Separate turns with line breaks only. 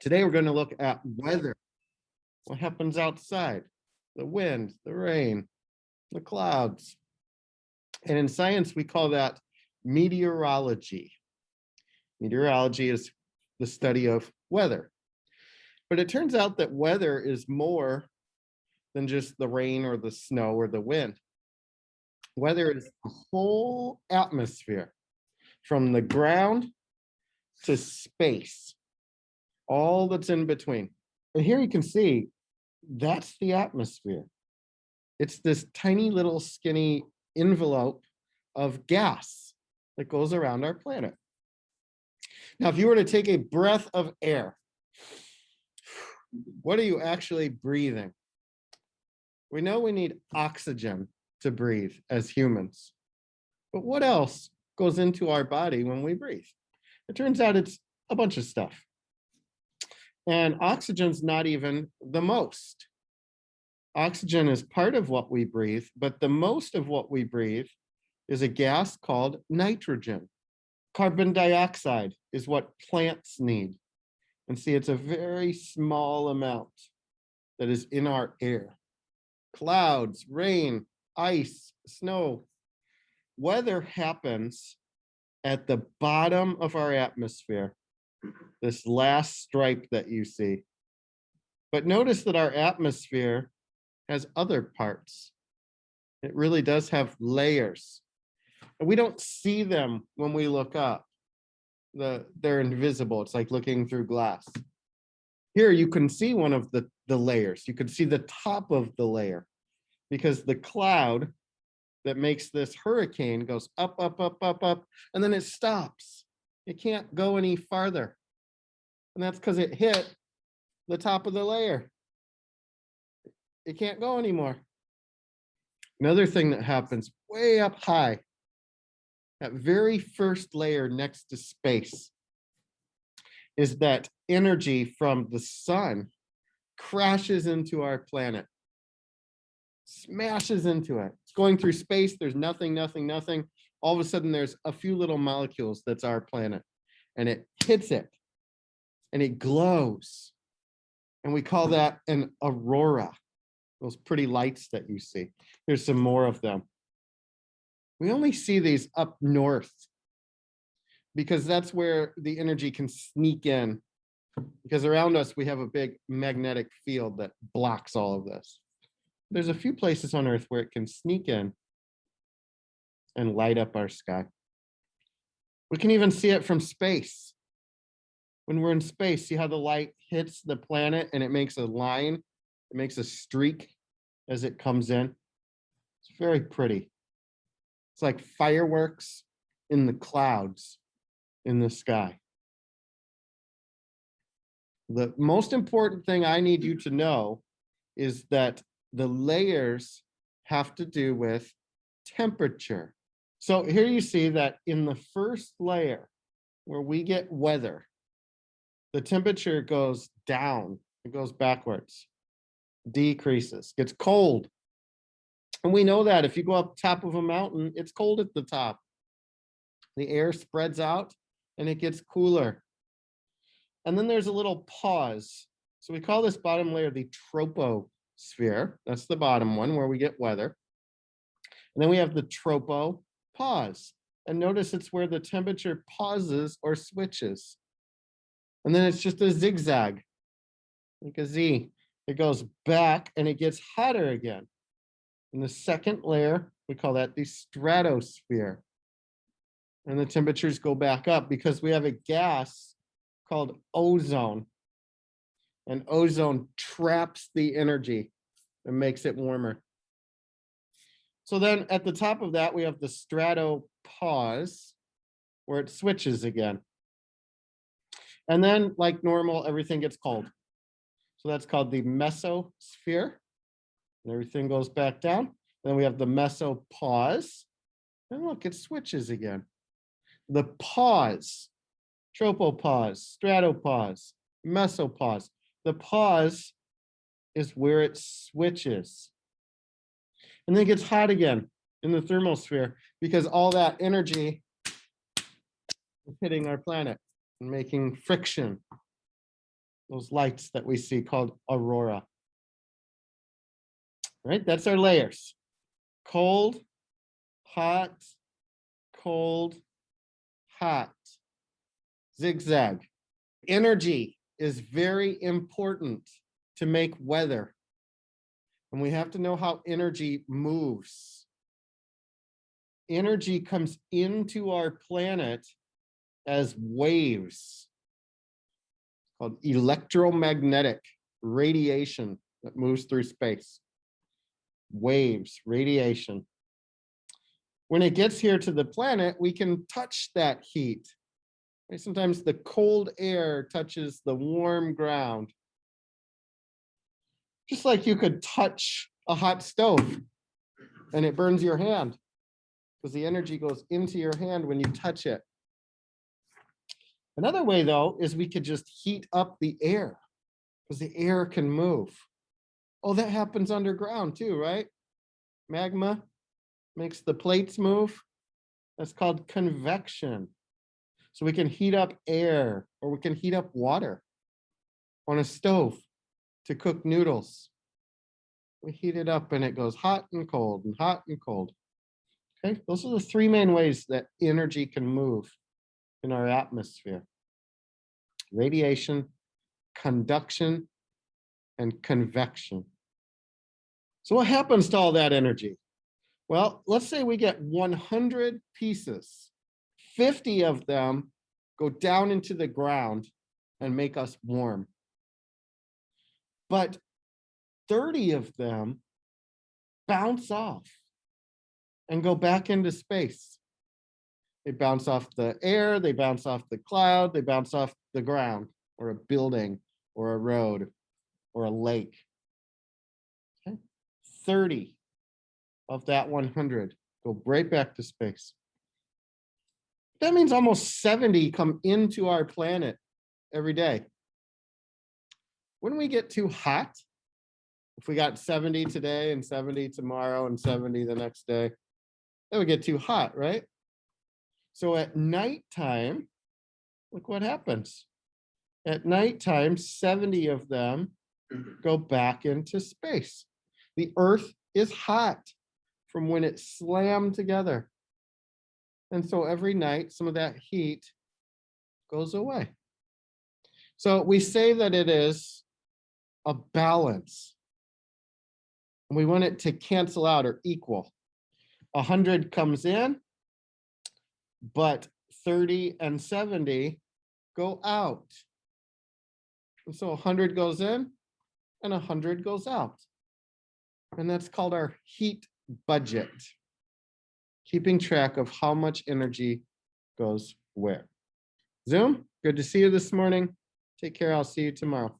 Today we're going to look at weather. What happens outside? The wind, the rain, the clouds. And in science, we call that meteorology. Meteorology is the study of weather. But it turns out that weather is more than just the rain or the snow or the wind. Weather is a whole atmosphere from the ground to space, all that's in between. And here you can see that's the atmosphere. It's this tiny little skinny envelope of gas that goes around our planet. Now, if you were to take a breath of air, what are you actually breathing? We know we need oxygen to breathe as humans, but what else goes into our body when we breathe? It turns out it's a bunch of stuff. And oxygen's not even the most. Oxygen is part of what we breathe, but the most of what we breathe is a gas called nitrogen. Carbon dioxide is what plants need. And see, it's a very small amount that is in our air. Clouds, rain, ice, snow. Weather happens at the bottom of our atmosphere, this last stripe that you see. But notice that our atmosphere has other parts. It really does have layers. And we don't see them when we look up. They're invisible. It's like looking through glass. Here you can see one of the layers. You can see the top of the layer because the cloud that makes this hurricane goes up, up, up, up, up, and then it stops. It can't go any farther. And that's because it hit the top of the layer. It can't go anymore. Another thing that happens way up high, that very first layer next to space, is that energy from the sun crashes into our planet, smashes into it. It's going through space. There's nothing, nothing, nothing. All of a sudden, there's a few little molecules that's our planet, and it hits it, and it glows. And we call that an aurora, those pretty lights that you see. There's some more of them. We only see these up north because that's where the energy can sneak in, because around us, we have a big magnetic field that blocks all of this. There's a few places on Earth where it can sneak in and light up our sky. We can even see it from space. When we're in space, see how the light hits the planet and it makes a line, it makes a streak as it comes in. It's very pretty. It's like fireworks in the clouds in the sky. The most important thing I need you to know is that the layers have to do with temperature. So here you see that in the first layer where we get weather, the temperature goes down, it goes backwards, decreases, gets cold. And we know that if you go up top of a mountain, it's cold at the top. The air spreads out and it gets cooler. And then there's a little pause. So we call this bottom layer the troposphere. That's the bottom one where we get weather. And then we have the tropopause. And notice it's where the temperature pauses or switches. And then it's just a zigzag, like a Z. It goes back and it gets hotter again. In the second layer, we call that the stratosphere. And the temperatures go back up because we have a gas called ozone. And ozone traps the energy and makes it warmer. So then at the top of that, we have the stratopause, where it switches again. And then, like normal, everything gets cold. So that's called the mesosphere. And everything goes back down. Then we have the mesopause. And look, it switches again. The pause, tropopause, stratopause, mesopause. The pause is where it switches. And then it gets hot again in the thermosphere because all that energy is hitting our planet and making friction. those lights that we see called aurora. Right? That's our layers. Cold, hot, cold, hot. Zigzag. Energy is very important to make weather. And we have to know how energy moves. Energy comes into our planet as waves, called electromagnetic radiation that moves through space. Waves, radiation. When it gets here to the planet, we can touch that heat. Sometimes the cold air touches the warm ground. Just like you could touch a hot stove and it burns your hand because the energy goes into your hand when you touch it. Another way, though, is we could just heat up the air because the air can move. Oh, that happens underground too, right? Magma makes the plates move. That's called convection. So we can heat up air, or we can heat up water on a stove to cook noodles. We heat it up and it goes hot and cold and hot and cold. Okay, those are the three main ways that energy can move in our atmosphere: radiation, conduction, and convection. So what happens to all that energy? Well, let's say we get 100 pieces. 50 of them go down into the ground and make us warm. But 30 of them bounce off and go back into space. They bounce off the air, they bounce off the cloud, they bounce off the ground, or a building, or a road, or a lake. Okay? 30 of that 100 go right back to space. That means almost 70 come into our planet every day. When we get too hot, if we got 70 today and 70 tomorrow and 70 the next day, that would get too hot, right? So at nighttime, look what happens. At nighttime, 70 of them go back into space. The Earth is hot from when it slammed together. And so every night, some of that heat goes away. So we say that it is a balance. And we want it to cancel out or equal. 100 comes in, but 30 and 70 go out. And so 100 goes in and 100 goes out. And that's called our heat budget, keeping track of how much energy goes where. Zoom, good to see you this morning. Take care. I'll see you tomorrow.